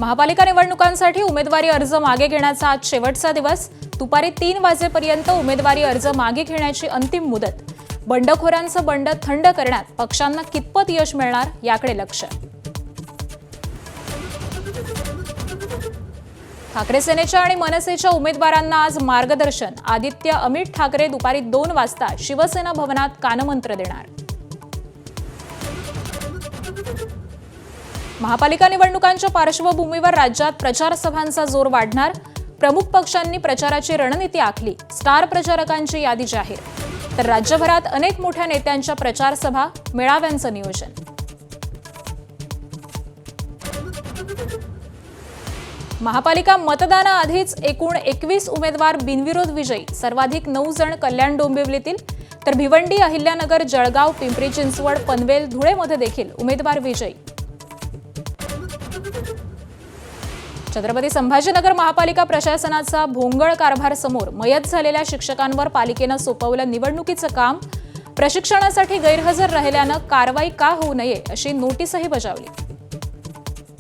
महापालिका निवडणुकांसाठी उमेदवारी अर्ज मागे घेण्याचा आज शेवटचा दिवस। दुपारी 3 वाजेपर्यंत उमेदवारी अर्ज मागे घेण्याची अंतिम मुदत। बंडखोरांचं बंड थंड करण्यात पक्षांना कितपत यश मिळणार याकडे लक्ष। ठाकरे सेनेच्या आणि मनसेच्या उमेदवारांना आज मार्गदर्शन। आदित्य अमित ठाकरे दुपारी 2 वाजता शिवसेना भवनात कानमंत्र देणार। महापालिका निवडणुकांच्या पार्श्वभूमीवर राज्यात प्रचार सभांचा जोर वाढणार। प्रमुख पक्षांनी प्रचाराची रणनीती आखली। स्टार प्रचारकांची यादी जाहीर। तर राज्यभरात अनेक मोठ्या नेत्यांच्या प्रचार सभा मेळाव्यांचं नियोजन। महापालिका मतदानाआधीच एकूण 21 उमेदवार बिनविरोध विजयी। सर्वाधिक 9 जण कल्याण डोंबिवलीतील, तर भिवंडी, अहिल्यानगर, जळगाव, पिंपरी चिंचवड, पनवेल, धुळेमध्ये देखील उमेदवार विजयी। छत्रपती संभाजीनगर महापालिका प्रशासनाचा भोंगळ कारभार समोर। मयत झालेल्या शिक्षकांवर पालिकेनं सोपवलं निवडणुकीचं काम। प्रशिक्षणासाठी गैरहजर राहिल्यानं कारवाई का होऊ नये अशी नोटीसही बजावली।